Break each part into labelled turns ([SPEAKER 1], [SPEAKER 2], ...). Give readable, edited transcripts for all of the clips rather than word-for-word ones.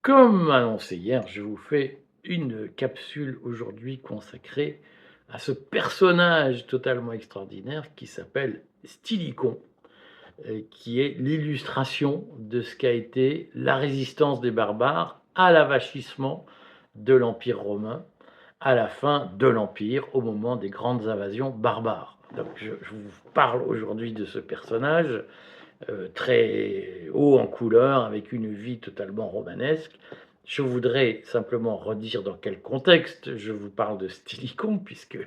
[SPEAKER 1] Comme annoncé hier, je vous fais une capsule aujourd'hui consacrée à ce personnage totalement extraordinaire qui s'appelle Stilicon, qui est l'illustration de ce qu'a été la résistance des barbares à l'avachissement de l'Empire romain, à la fin de l'Empire, au moment des grandes invasions barbares. Donc je vous parle aujourd'hui de ce personnage très haut en couleur, avec une vie totalement romanesque. Je voudrais simplement redire dans quel contexte je vous parle de Stilicon, puisque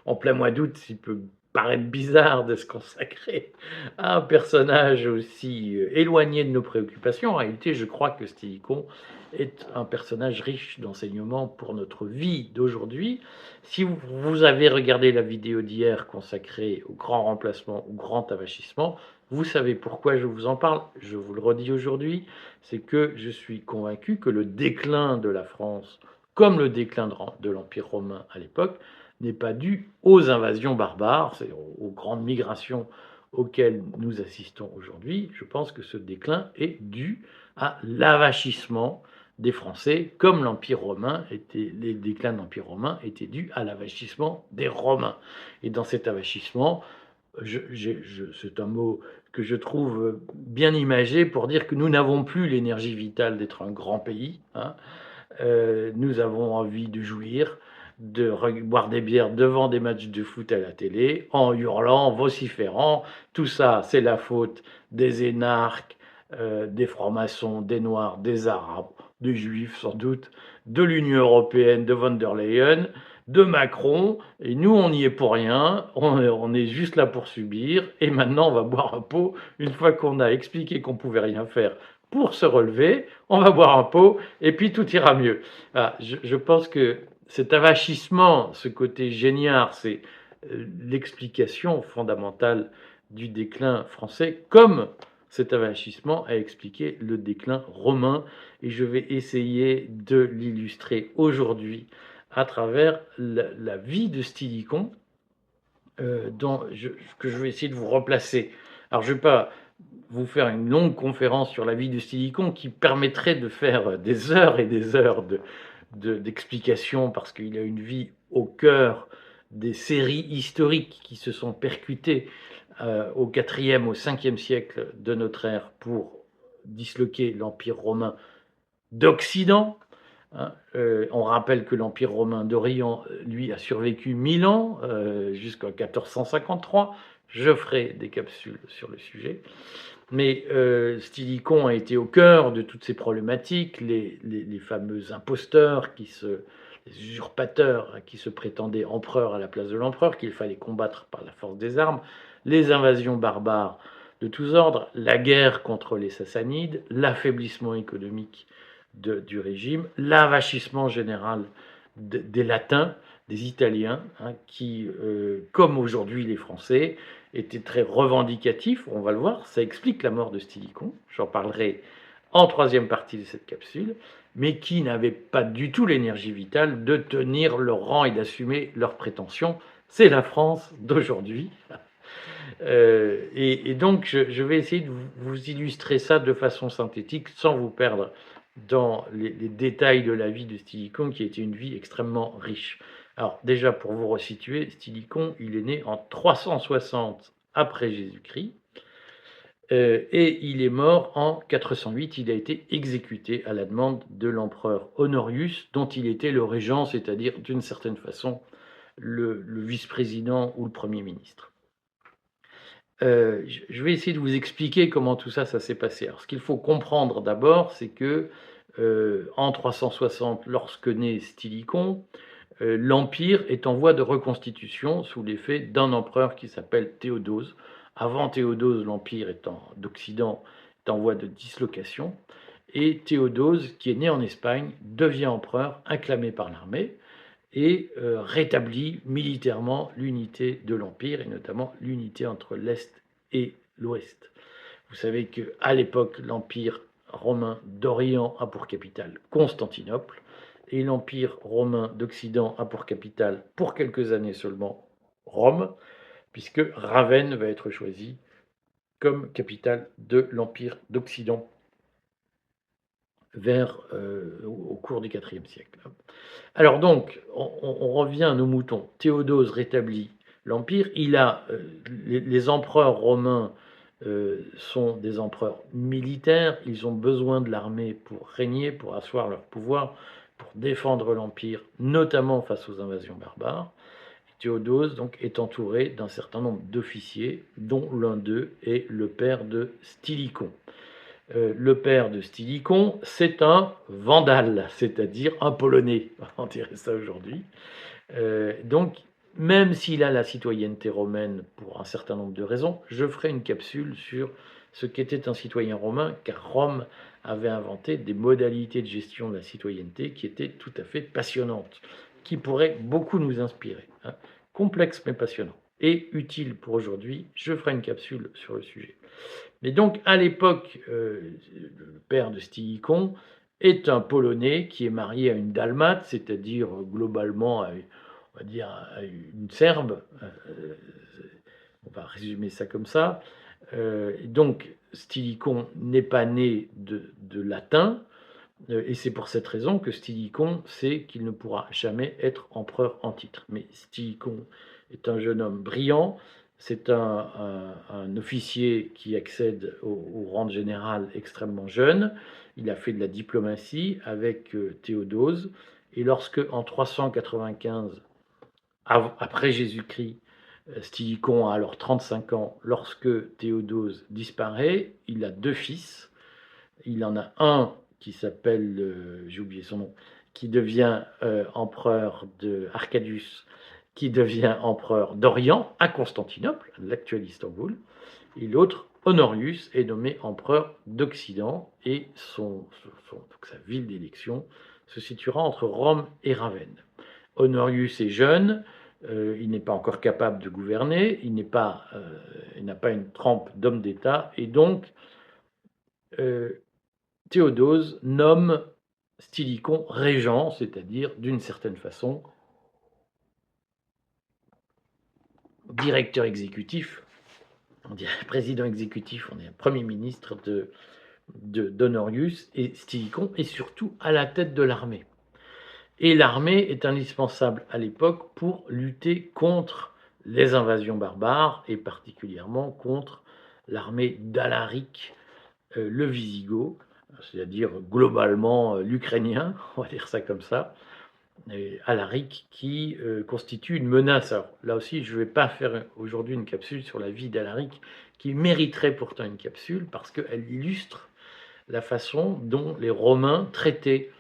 [SPEAKER 1] en plein mois d'août, il peut paraître bizarre de se consacrer à un personnage aussi éloigné de nos préoccupations. En réalité, je crois que Stilicon est un personnage riche d'enseignements pour notre vie d'aujourd'hui. Si vous avez regardé la vidéo d'hier consacrée au grand remplacement, au grand avachissement, vous savez pourquoi je vous en parle, je vous le redis aujourd'hui, c'est que je suis convaincu que le déclin de la France, comme le déclin de l'Empire romain à l'époque, n'est pas dû aux invasions barbares, c'est aux grandes migrations auxquelles nous assistons aujourd'hui. Je pense que ce déclin est dû à l'avachissement des Français, comme l'Empire romain était, les déclins de l'Empire romain étaient dus à l'avachissement des Romains. Et dans cet avachissement, c'est un mot que je trouve bien imagé pour dire que nous n'avons plus l'énergie vitale d'être un grand pays, hein. Nous avons envie de jouir, de boire des bières devant des matchs de foot à la télé, en hurlant, en vociférant. Tout ça, c'est la faute des énarques, des francs-maçons, des noirs, des arabes, des juifs sans doute, de l'Union européenne, de von der Leyen, de Macron, et nous, on n'y est pour rien, on est juste là pour subir, et maintenant, on va boire un pot, une fois qu'on a expliqué qu'on pouvait rien faire pour se relever, on va boire un pot, et puis tout ira mieux. Voilà, je pense que cet avachissement, ce côté génial, c'est l'explication fondamentale du déclin français, comme cet avachissement a expliqué le déclin romain, et je vais essayer de l'illustrer aujourd'hui à travers la vie de Stilicon, que je vais essayer de vous replacer. Alors, je ne vais pas vous faire une longue conférence sur la vie de Stilicon qui permettrait de faire des heures et des heures d'explications, parce qu'il a une vie au cœur des séries historiques qui se sont percutées au IVe, au Ve siècle de notre ère pour disloquer l'Empire romain d'Occident, hein. On rappelle que l'Empire romain d'Orient, lui, a survécu 1000 ans, jusqu'en 1453. Je ferai des capsules sur le sujet. Mais Stilicon a été au cœur de toutes ces problématiques, les fameux imposteurs, les usurpateurs qui se prétendaient empereurs à la place de l'empereur, qu'il fallait combattre par la force des armes, les invasions barbares de tous ordres, la guerre contre les Sassanides, l'affaiblissement économique du régime, l'avachissement général des Latins, des Italiens, hein, qui, comme aujourd'hui les Français, étaient très revendicatifs, on va le voir, ça explique la mort de Stilicon, j'en parlerai en troisième partie de cette capsule, mais qui n'avaient pas du tout l'énergie vitale de tenir leur rang et d'assumer leurs prétentions. C'est la France d'aujourd'hui. Et donc, je vais essayer de vous illustrer ça de façon synthétique, sans vous perdre dans les détails de la vie de Stilicon, qui était une vie extrêmement riche. Alors déjà, pour vous resituer, Stilicon, il est né en 360 après Jésus-Christ, et il est mort en 408. Il a été exécuté à la demande de l'empereur Honorius, dont il était le régent, c'est-à-dire d'une certaine façon le vice-président ou le premier ministre. Je vais essayer de vous expliquer comment tout ça, ça s'est passé. Alors, ce qu'il faut comprendre d'abord, c'est que en 360, lorsque naît Stilicon, l'Empire est en voie de reconstitution sous l'effet d'un empereur qui s'appelle Théodose. Avant Théodose, l'Empire d'Occident est en voie de dislocation. Et Théodose, qui est né en Espagne, devient empereur, acclamé par l'armée, et rétablit militairement l'unité de l'Empire, et notamment l'unité entre l'Est et l'Ouest. Vous savez qu'à l'époque, l'Empire romain d'Orient a pour capitale Constantinople, et l'Empire romain d'Occident a pour capitale, pour quelques années seulement, Rome, puisque Ravenne va être choisie comme capitale de l'Empire d'Occident. au cours du IVe siècle. Alors donc, on revient à nos moutons. Théodose rétablit l'Empire. Les empereurs romains sont des empereurs militaires. Ils ont besoin de l'armée pour régner, pour asseoir leur pouvoir, pour défendre l'Empire, notamment face aux invasions barbares. Théodose donc, est entouré d'un certain nombre d'officiers, dont l'un d'eux est le père de Stylicon. Le père de Stylicon, c'est un vandale, c'est-à-dire un Polonais, on dirait ça aujourd'hui. Donc, même s'il a la citoyenneté romaine pour un certain nombre de raisons, je ferai une capsule sur ce qu'était un citoyen romain, car Rome avait inventé des modalités de gestion de la citoyenneté qui étaient tout à fait passionnantes, qui pourraient beaucoup nous inspirer. Hein. Complexe mais passionnant. Et utile pour aujourd'hui, je ferai une capsule sur le sujet. Mais donc, à l'époque, le père de Stylicon est un Polonais qui est marié à une Dalmate, c'est-à-dire globalement, on va dire, à une Serbe. On va résumer ça comme ça. Donc, Stylicon n'est pas né de latin, et c'est pour cette raison que Stylicon sait qu'il ne pourra jamais être empereur en titre. Mais Stylicon est un jeune homme brillant, c'est un officier qui accède au rang de général extrêmement jeune. Il a fait de la diplomatie avec Théodose, et lorsque en 395 après Jésus-Christ, Stylicon a alors 35 ans, lorsque Théodose disparaît, il a deux fils. Il en a un qui s'appelle, j'ai oublié son nom, qui devient empereur de Arcadius, qui devient empereur d'Orient à Constantinople, l'actuel Istanbul, et l'autre, Honorius, est nommé empereur d'Occident, et donc sa ville d'élection se situera entre Rome et Ravenne. Honorius est jeune, il n'est pas encore capable de gouverner, il n'a pas une trempe d'homme d'État, et donc Théodose nomme Stylicon régent, c'est-à-dire d'une certaine façon directeur exécutif, on dirait président exécutif, on est un premier ministre d'Honorius, et Stylicon est surtout à la tête de l'armée. Et l'armée est indispensable à l'époque pour lutter contre les invasions barbares, et particulièrement contre l'armée d'Alaric le Wisigoth, c'est-à-dire globalement l'Ukrainien, on va dire ça comme ça, Alaric qui constitue une menace. Alors, là aussi, je ne vais pas faire aujourd'hui une capsule sur la vie d'Alaric, qui mériterait pourtant une capsule, parce qu'elle illustre la façon dont les Romains traitaient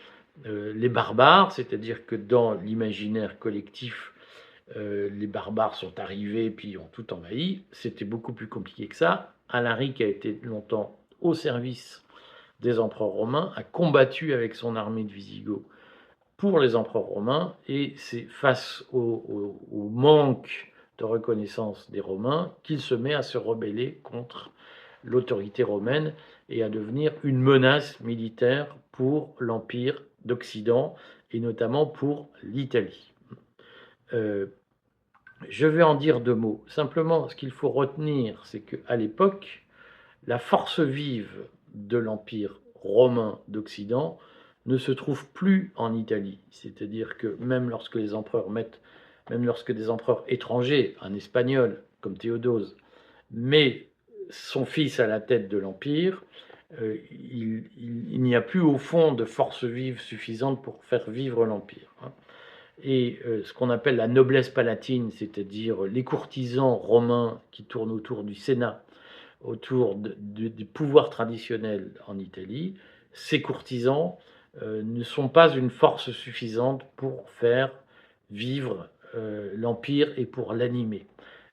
[SPEAKER 1] les barbares, c'est-à-dire que dans l'imaginaire collectif, les barbares sont arrivés puis ont tout envahi. C'était beaucoup plus compliqué que ça. Alaric a été longtemps au service des empereurs romains, a combattu avec son armée de Visigoths pour les empereurs romains, et c'est face au manque de reconnaissance des Romains qu'il se met à se rebeller contre l'autorité romaine et à devenir une menace militaire pour l'Empire d'Occident, et notamment pour l'Italie. Je vais en dire deux mots. Simplement, ce qu'il faut retenir, c'est qu'à l'époque, la force vive de l'Empire romain d'Occident ne se trouve plus en Italie. C'est-à-dire que même lorsque des empereurs étrangers, un espagnol comme Théodose, met son fils à la tête de l'Empire, il n'y a plus au fond de force vive suffisante pour faire vivre l'Empire. Et ce qu'on appelle la noblesse palatine, c'est-à-dire les courtisans romains qui tournent autour du Sénat, autour du pouvoir traditionnel en Italie, ces courtisans ne sont pas une force suffisante pour faire vivre l'Empire et pour l'animer.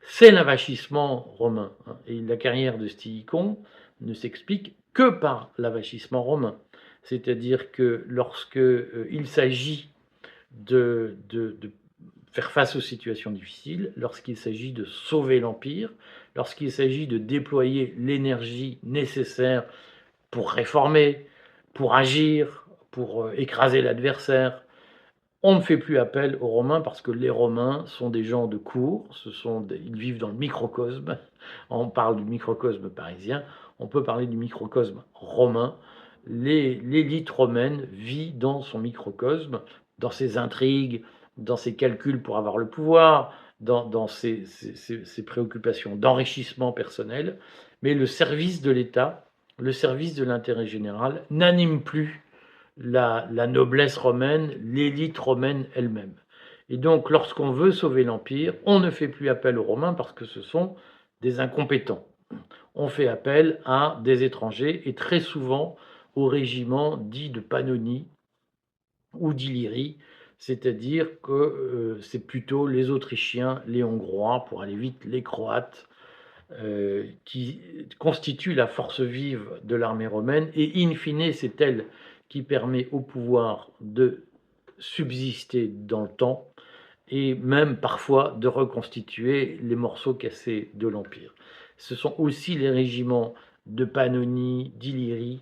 [SPEAKER 1] C'est l'avachissement romain, hein, et la carrière de Stylicon ne s'explique que par l'avachissement romain. C'est-à-dire que lorsque il s'agit de faire face aux situations difficiles, lorsqu'il s'agit de sauver l'Empire, lorsqu'il s'agit de déployer l'énergie nécessaire pour réformer, pour agir, pour écraser l'adversaire, on ne fait plus appel aux Romains, parce que les Romains sont des gens de cour, ils vivent dans le microcosme. On parle du microcosme parisien, on peut parler du microcosme romain. l'élite romaine vit dans son microcosme, dans ses intrigues, dans ses calculs pour avoir le pouvoir, dans ses préoccupations d'enrichissement personnel, mais le service de l'État, le service de l'intérêt général n'anime plus la noblesse romaine, l'élite romaine elle-même. Et donc, lorsqu'on veut sauver l'Empire, on ne fait plus appel aux Romains parce que ce sont des incompétents. On fait appel à des étrangers et très souvent aux régiments dits de Pannonie ou d'Illyrie, c'est-à-dire que c'est plutôt les Autrichiens, les Hongrois, pour aller vite, les Croates, qui constitue la force vive de l'armée romaine, et in fine, c'est elle qui permet au pouvoir de subsister dans le temps, et même parfois de reconstituer les morceaux cassés de l'Empire. Ce sont aussi les régiments de Pannonie, d'Illyrie,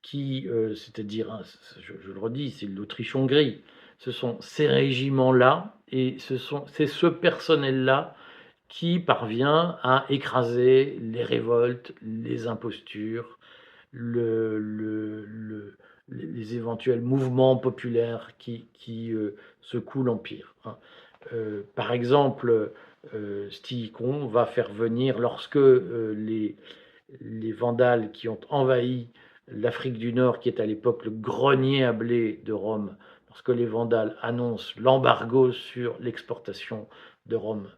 [SPEAKER 1] qui, c'est-à-dire, hein, je le redis, c'est l'Autriche-Hongrie, ce sont ces régiments-là, et c'est ce personnel-là qui parvient à écraser les révoltes, les impostures, les éventuels mouvements populaires qui secouent l'Empire, hein. Par exemple, Stilicon va faire venir, lorsque les Vandales qui ont envahi l'Afrique du Nord, qui est à l'époque le grenier à blé de Rome, lorsque les Vandales annoncent l'embargo sur l'exportation de Rome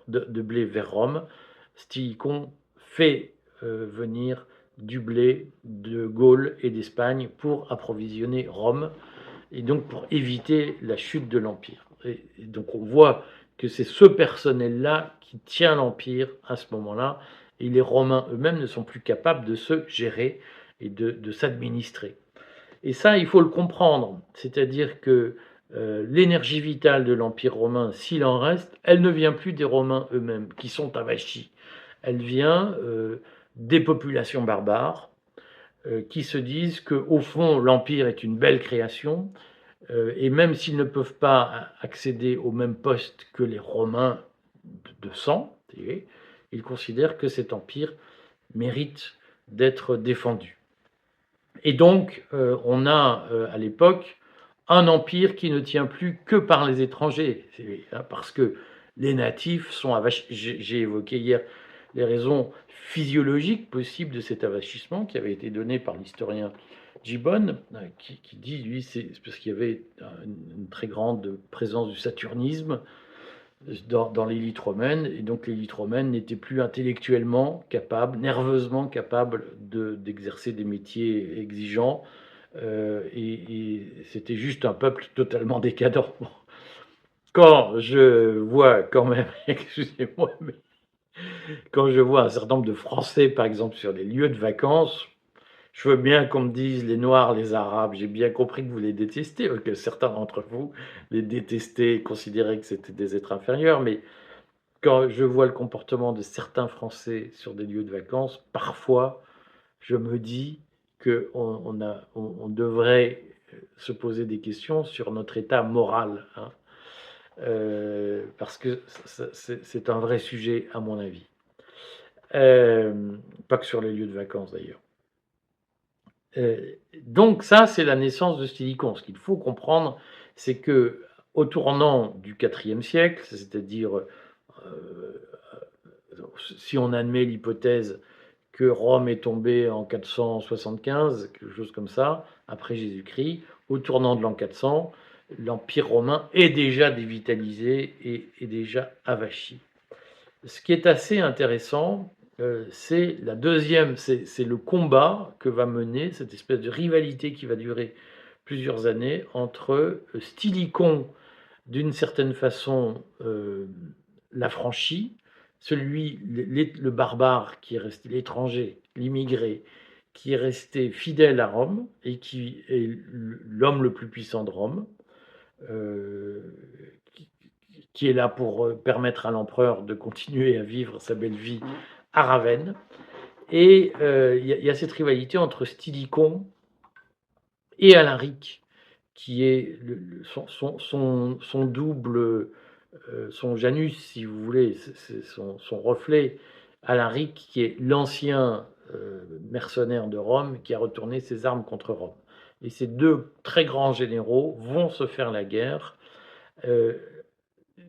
[SPEAKER 1] de blé vers Rome, Stilicon fait venir du blé de Gaule et d'Espagne pour approvisionner Rome et donc pour éviter la chute de l'Empire. Et donc on voit que c'est ce personnel-là qui tient l'Empire à ce moment-là, et les Romains eux-mêmes ne sont plus capables de se gérer et de s'administrer. Et ça, il faut le comprendre, c'est-à-dire que l'énergie vitale de l'Empire romain, s'il en reste, elle ne vient plus des Romains eux-mêmes, qui sont avachis. Elle vient des populations barbares, qui se disent qu'au fond, l'Empire est une belle création, et même s'ils ne peuvent pas accéder au même poste que les Romains de sang, ils considèrent que cet empire mérite d'être défendu. Et donc, on a à l'époque un empire qui ne tient plus que par les étrangers, parce que les natifs sont avachis. J'ai évoqué hier les raisons physiologiques possibles de cet avachissement qui avait été donné par l'historien Gibbon, qui dit, lui, c'est parce qu'il y avait une très grande présence du saturnisme dans l'élite romaine, et donc l'élite romaine n'était plus intellectuellement capable, nerveusement capable d'exercer des métiers exigeants, et c'était juste un peuple totalement décadent. Quand je vois quand même, excusez-moi, mais quand je vois un certain nombre de Français, par exemple, sur des lieux de vacances, je veux bien qu'on me dise les Noirs, les Arabes, j'ai bien compris que vous les détestez, que certains d'entre vous les détestaient et considéraient que c'était des êtres inférieurs, mais quand je vois le comportement de certains Français sur des lieux de vacances, parfois, je me dis qu'on devrait se poser des questions sur notre état moral, hein, parce que c'est un vrai sujet, à mon avis. Pas que sur les lieux de vacances, d'ailleurs. Donc ça, c'est la naissance de Stilicon. Ce qu'il faut comprendre, c'est que au tournant du IVe siècle, c'est-à-dire si on admet l'hypothèse que Rome est tombée en 475, quelque chose comme ça, après Jésus-Christ, au tournant de l'an 400, l'Empire romain est déjà dévitalisé et est déjà avachi. Ce qui est assez intéressant, c'est la deuxième, c'est le combat que va mener cette espèce de rivalité qui va durer plusieurs années entre Stilicon, d'une certaine façon, l'affranchi, le barbare qui est resté, l'étranger, l'immigré, qui est resté fidèle à Rome et qui est l'homme le plus puissant de Rome, euh, qui est là pour permettre à l'empereur de continuer à vivre sa belle vie à Ravenne. Et il y a cette rivalité entre Stilicon et Alaric, qui est son double, son Janus, si vous voulez, c'est son reflet. Alaric, qui est l'ancien mercenaire de Rome qui a retourné ses armes contre Rome. Et ces deux très grands généraux vont se faire la guerre. Euh,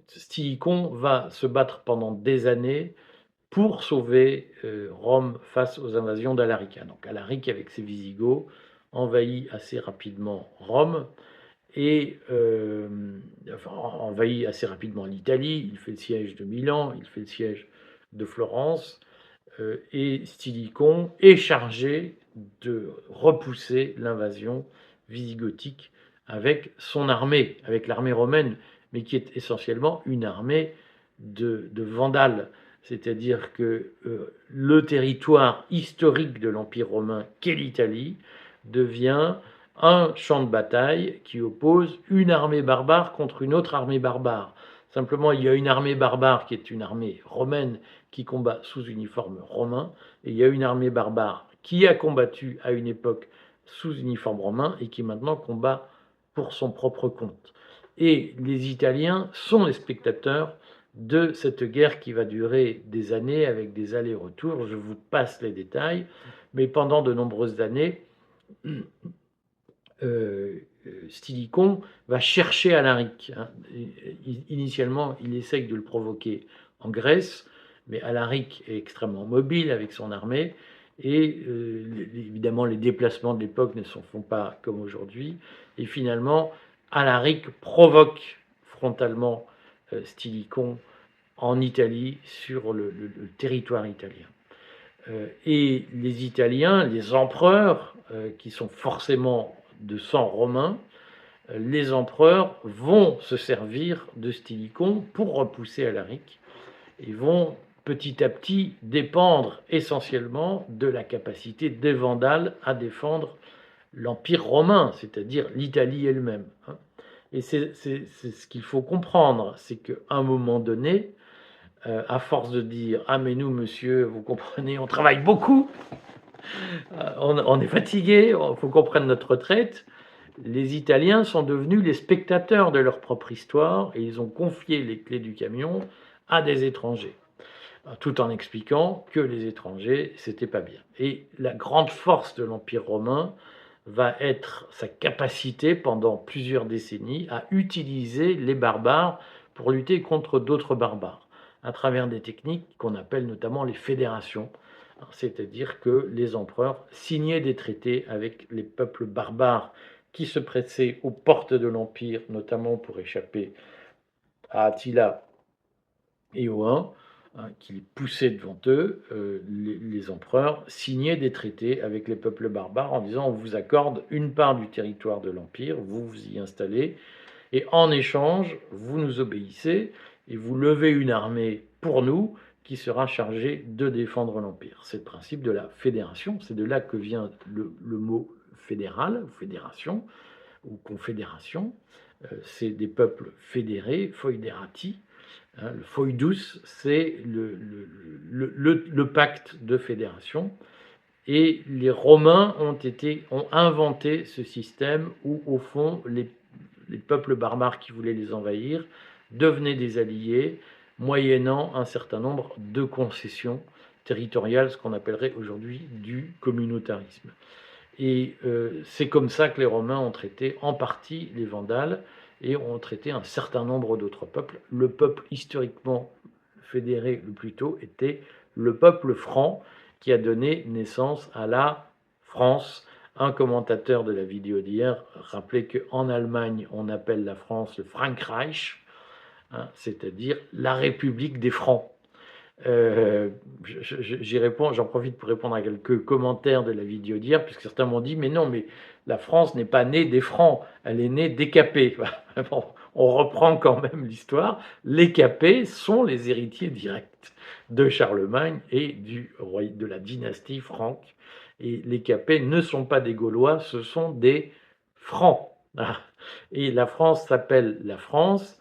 [SPEAKER 1] Stilicon va se battre pendant des années pour sauver Rome face aux invasions d'Alaric. Donc Alaric, avec ses Visigoths, envahit assez rapidement Rome et enfin, envahit assez rapidement l'Italie. Il fait le siège de Milan, il fait le siège de Florence, et Stilicon est chargé de repousser l'invasion visigothique avec son armée, avec l'armée romaine, mais qui est essentiellement une armée de Vandales. C'est-à-dire que le territoire historique de l'Empire romain, qu'est l'Italie, devient un champ de bataille qui oppose une armée barbare contre une autre armée barbare. Simplement, il y a une armée barbare qui est une armée romaine qui combat sous uniforme romain, et il y a une armée barbare qui a combattu à une époque sous uniforme romain et qui maintenant combat pour son propre compte. Et les Italiens sont les spectateurs de cette guerre qui va durer des années avec des allers-retours. Je vous passe les détails, mais pendant de nombreuses années, Stilicon va chercher Alaric. Initialement, il essaye de le provoquer en Grèce, mais Alaric est extrêmement mobile avec son armée, et évidemment les déplacements de l'époque ne se font pas comme aujourd'hui, et finalement Alaric provoque frontalement Stilicon en Italie, sur le territoire italien. Et les Italiens, les empereurs, qui sont forcément de sang romain, les empereurs vont se servir de Stilicon pour repousser Alaric et vont petit à petit dépendre essentiellement de la capacité des Vandales à défendre l'Empire romain, c'est-à-dire l'Italie elle-même. Et c'est ce qu'il faut comprendre, c'est qu'à un moment donné, à force de dire « Ah mais nous, monsieur, vous comprenez, on travaille beaucoup, on est fatigué, il faut qu'on prenne notre retraite », les Italiens sont devenus les spectateurs de leur propre histoire et ils ont confié les clés du camion à des étrangers, tout en expliquant que les étrangers, c'était pas bien. Et la grande force de l'Empire romain va être sa capacité pendant plusieurs décennies à utiliser les barbares pour lutter contre d'autres barbares, à travers des techniques qu'on appelle notamment les fédérations, c'est-à-dire que les empereurs signaient des traités avec les peuples barbares qui se pressaient aux portes de l'Empire, notamment pour échapper à Attila et aux Huns, qui les poussaient devant eux. Les empereurs signaient des traités avec les peuples barbares en disant on vous accorde une part du territoire de l'Empire, vous vous y installez, et en échange, vous nous obéissez et vous levez une armée pour nous qui sera chargée de défendre l'Empire. C'est le principe de la fédération, c'est de là que vient le mot fédéral, ou fédération, ou confédération. C'est des peuples fédérés, foederati. Le foedus, c'est le pacte de fédération. Et les Romains ont inventé ce système où, au fond, les peuples barbares qui voulaient les envahir devenaient des alliés, moyennant un certain nombre de concessions territoriales, ce qu'on appellerait aujourd'hui du communautarisme. Et c'est comme ça que les Romains ont traité en partie les Vandales et ont traité un certain nombre d'autres peuples. Le peuple historiquement fédéré le plus tôt était le peuple franc, qui a donné naissance à la France. Un commentateur de la vidéo d'hier rappelait qu'en Allemagne, on appelle la France le Frankreich, c'est-à-dire la République des Francs. J'y réponds, j'en profite pour répondre à quelques commentaires de la vidéo d'hier, puisque certains m'ont dit, mais non, mais la France n'est pas née des Francs, elle est née des Capets. Bon, on reprend quand même l'histoire. Les Capets sont les héritiers directs de Charlemagne et de la dynastie franque. Et les Capets ne sont pas des Gaulois, ce sont des Francs. Et la France s'appelle la France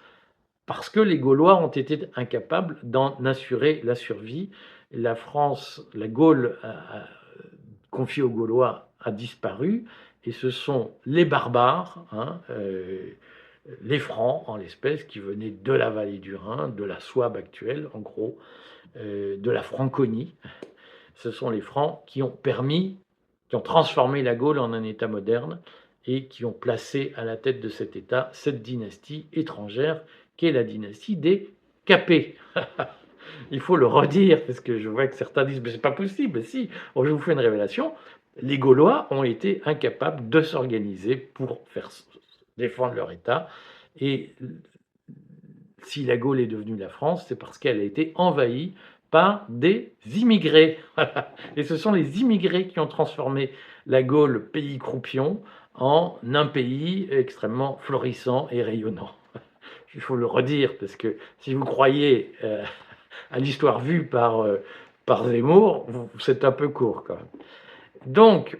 [SPEAKER 1] parce que les Gaulois ont été incapables d'en assurer la survie. La France, la Gaule confiée aux Gaulois a disparu, et ce sont les barbares, les Francs en l'espèce, qui venaient de la vallée du Rhin, de la Souabe actuelle en gros, de la Franconie, Ce sont les Francs qui ont transformé la Gaule en un État moderne et qui ont placé à la tête de cet État cette dynastie étrangère qui est la dynastie des Capets. Il faut le redire parce que je vois que certains disent mais c'est pas possible. Si, bon, je vous fais une révélation. Les Gaulois ont été incapables de s'organiser pour faire défendre leur État. Et si la Gaule est devenue la France, c'est parce qu'elle a été envahie par des immigrés. Et ce sont les immigrés qui ont transformé la Gaule, pays croupion, en un pays extrêmement florissant et rayonnant. Il faut le redire, parce que si vous croyez à l'histoire vue par Zemmour, c'est un peu court quand même. Donc,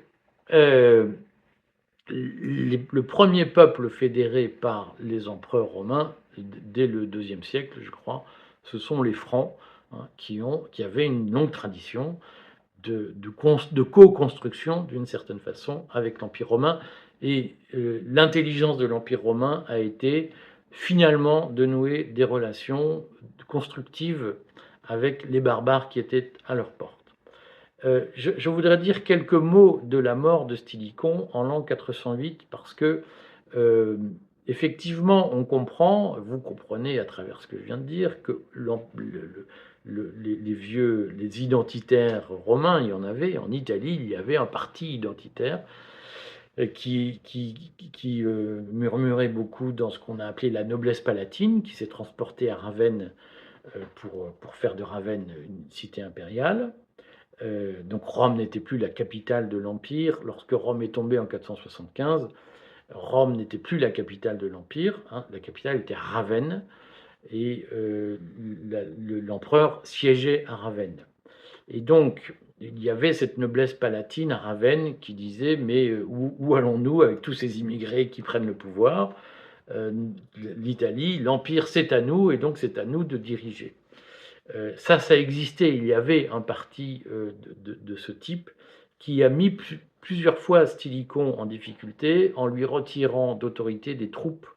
[SPEAKER 1] le premier peuple fédéré par les empereurs romains, dès le IIe siècle, je crois, ce sont les Francs, hein, qui avaient une longue tradition de co-construction, d'une certaine façon, avec l'Empire romain. Et l'intelligence de l'Empire romain a été finalement de nouer des relations constructives avec les barbares qui étaient à leur porte. Je voudrais dire quelques mots de la mort de Stylicon en l'an 408 parce que effectivement on comprend, vous comprenez à travers ce que je viens de dire, que les identitaires romains, il y en avait, en Italie il y avait un parti identitaire qui murmurait beaucoup dans ce qu'on a appelé la noblesse palatine, qui s'est transportée à Ravenne pour faire de Ravenne une cité impériale. Donc Rome n'était plus la capitale de l'Empire. Lorsque Rome est tombée en 475, Rome n'était plus la capitale de l'Empire. Hein, la capitale était Ravenne et l'empereur siégeait à Ravenne. Et donc, il y avait cette noblesse palatine à Ravenne qui disait mais où allons-nous avec tous ces immigrés qui prennent le pouvoir? L'Italie, l'Empire, c'est à nous et donc c'est à nous de diriger. Ça existait, il y avait un parti de ce type qui a mis plusieurs fois Stylicon en difficulté en lui retirant d'autorité des troupes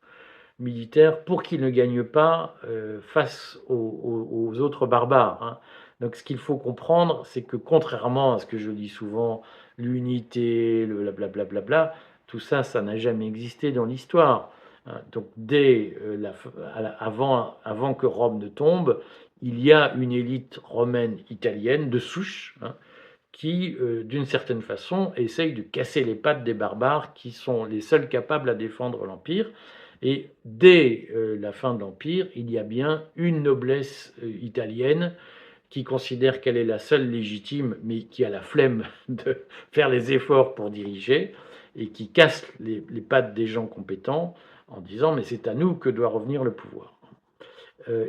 [SPEAKER 1] militaires pour qu'il ne gagne pas face aux autres barbares. Hein. Donc ce qu'il faut comprendre, c'est que contrairement à ce que je dis souvent, l'unité, le blablabla, tout ça, ça n'a jamais existé dans l'histoire. Hein. Donc dès avant que Rome ne tombe, il y a une élite romaine italienne de souche, hein, qui, d'une certaine façon, essaye de casser les pattes des barbares qui sont les seuls capables à défendre l'Empire. Et dès la fin de l'Empire, il y a bien une noblesse italienne qui considère qu'elle est la seule légitime, mais qui a la flemme de faire les efforts pour diriger, et qui casse les pattes des gens compétents en disant « mais c'est à nous que doit revenir le pouvoir ».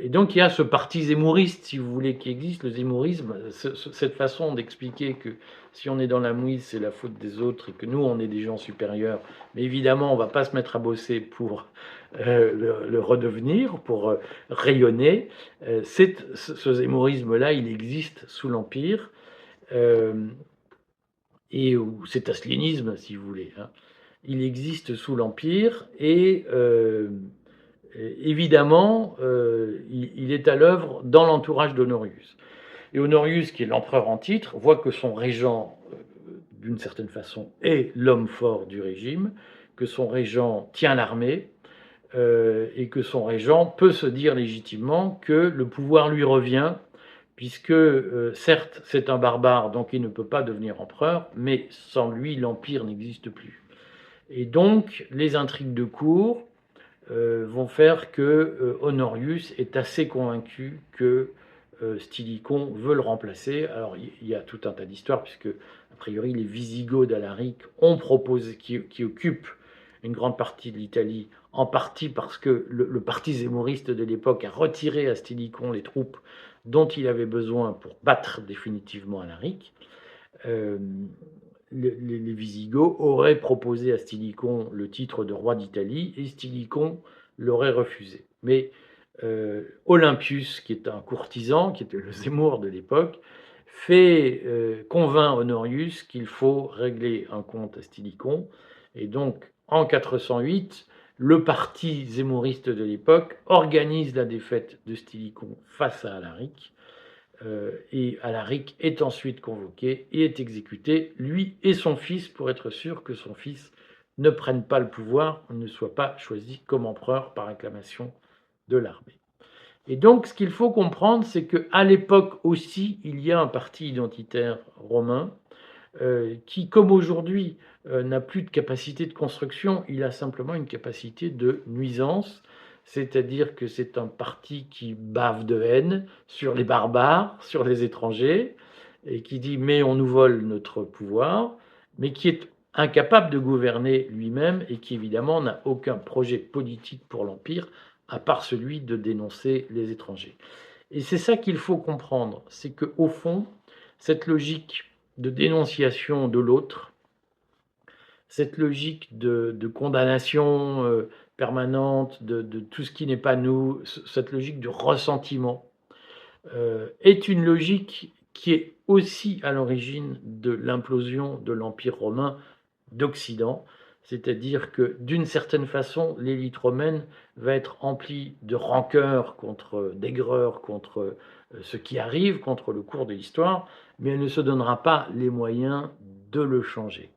[SPEAKER 1] Et donc il y a ce parti zémouriste, si vous voulez, qui existe, le zémourisme, cette façon d'expliquer que si on est dans la mouise, c'est la faute des autres et que nous, on est des gens supérieurs. Mais évidemment, on ne va pas se mettre à bosser pour le redevenir, pour rayonner. Ce zémourisme-là, il existe sous l'Empire. Et cet asliénisme, si vous voulez. Hein. Il existe sous l'Empire et évidemment, il est à l'œuvre dans l'entourage d'Honorius. Et Honorius, qui est l'empereur en titre, voit que son régent, d'une certaine façon, est l'homme fort du régime, que son régent tient l'armée, et que son régent peut se dire légitimement que le pouvoir lui revient, puisque certes c'est un barbare, donc il ne peut pas devenir empereur, mais sans lui l'empire n'existe plus. Et donc les intrigues de cour vont faire que Honorius est assez convaincu que Stylicon veut le remplacer. Alors il y a tout un tas d'histoires, puisque a priori les Wisigoths d'Alaric ont proposé, qui occupent une grande partie de l'Italie, en partie parce que le parti zémouriste de l'époque a retiré à Stylicon les troupes dont il avait besoin pour battre définitivement Alaric. Les Wisigoths auraient proposé à Stylicon le titre de roi d'Italie et Stylicon l'aurait refusé. Mais Olympius, qui est un courtisan, qui était le Zemmour de l'époque, convainc Honorius qu'il faut régler un compte à Stylicon. Et donc, en 408, le parti zémouriste de l'époque organise la défaite de Stylicon face à Alaric. et Alaric est ensuite convoqué et est exécuté, lui et son fils, pour être sûr que son fils ne prenne pas le pouvoir, ne soit pas choisi comme empereur par acclamation de l'armée. Et donc, ce qu'il faut comprendre, c'est qu'à l'époque aussi, il y a un parti identitaire romain qui, comme aujourd'hui, n'a plus de capacité de construction, il a simplement une capacité de nuisance, c'est-à-dire que c'est un parti qui bave de haine sur les barbares, sur les étrangers, et qui dit mais on nous vole notre pouvoir, mais qui est incapable de gouverner lui-même et qui évidemment n'a aucun projet politique pour l'Empire, à part celui de dénoncer les étrangers. Et c'est ça qu'il faut comprendre, c'est qu'au fond, cette logique de dénonciation de l'autre, cette logique de condamnation permanente de tout ce qui n'est pas nous, cette logique de ressentiment, est une logique qui est aussi à l'origine de l'implosion de l'Empire romain d'Occident. C'est-à-dire que d'une certaine façon, l'élite romaine va être remplie de rancœur contre, d'aigreur contre ce qui arrive, contre le cours de l'histoire, mais elle ne se donnera pas les moyens de le changer.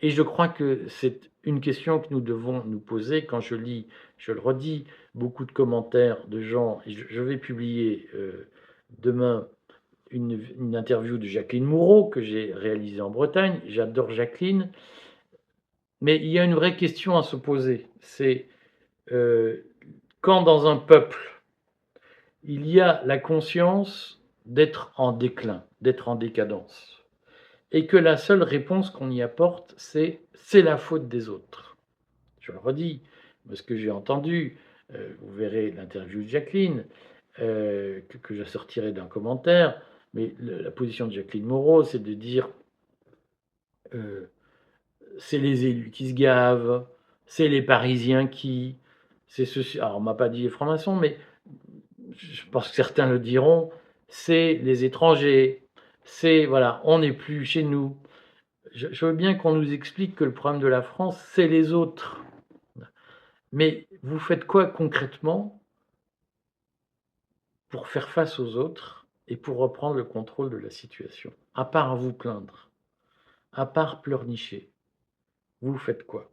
[SPEAKER 1] Et je crois que c'est une question que nous devons nous poser quand je lis, je le redis, beaucoup de commentaires de gens, et je vais publier demain une interview de Jacqueline Moureau que j'ai réalisée en Bretagne. J'adore Jacqueline, mais il y a une vraie question à se poser. C'est quand dans un peuple, il y a la conscience d'être en déclin, d'être en décadence, et que la seule réponse qu'on y apporte, c'est la faute des autres. Je le redis, parce que j'ai entendu, vous verrez l'interview de Jacqueline, que je sortirai d'un commentaire, mais la position de Jacqueline Moreau, c'est de dire c'est les élus qui se gavent, c'est les Parisiens qui, c'est ceci. Alors on m'a pas dit les francs-maçons, mais je pense que certains le diront, c'est les étrangers, c'est voilà, on n'est plus chez nous. Je veux bien qu'on nous explique que le problème de la France, c'est les autres. Mais vous faites quoi concrètement pour faire face aux autres et pour reprendre le contrôle de la situation? À part vous plaindre, à part pleurnicher, vous faites quoi?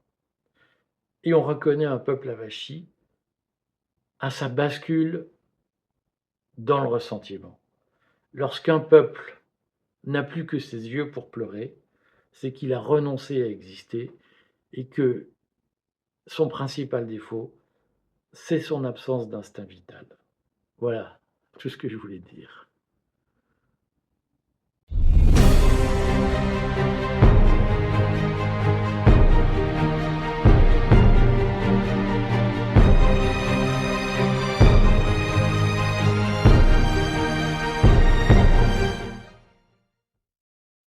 [SPEAKER 1] Et on reconnaît un peuple avachi à sa bascule dans le ressentiment. Lorsqu'un peuple n'a plus que ses yeux pour pleurer, c'est qu'il a renoncé à exister et que son principal défaut, c'est son absence d'instinct vital. Voilà tout ce que je voulais dire.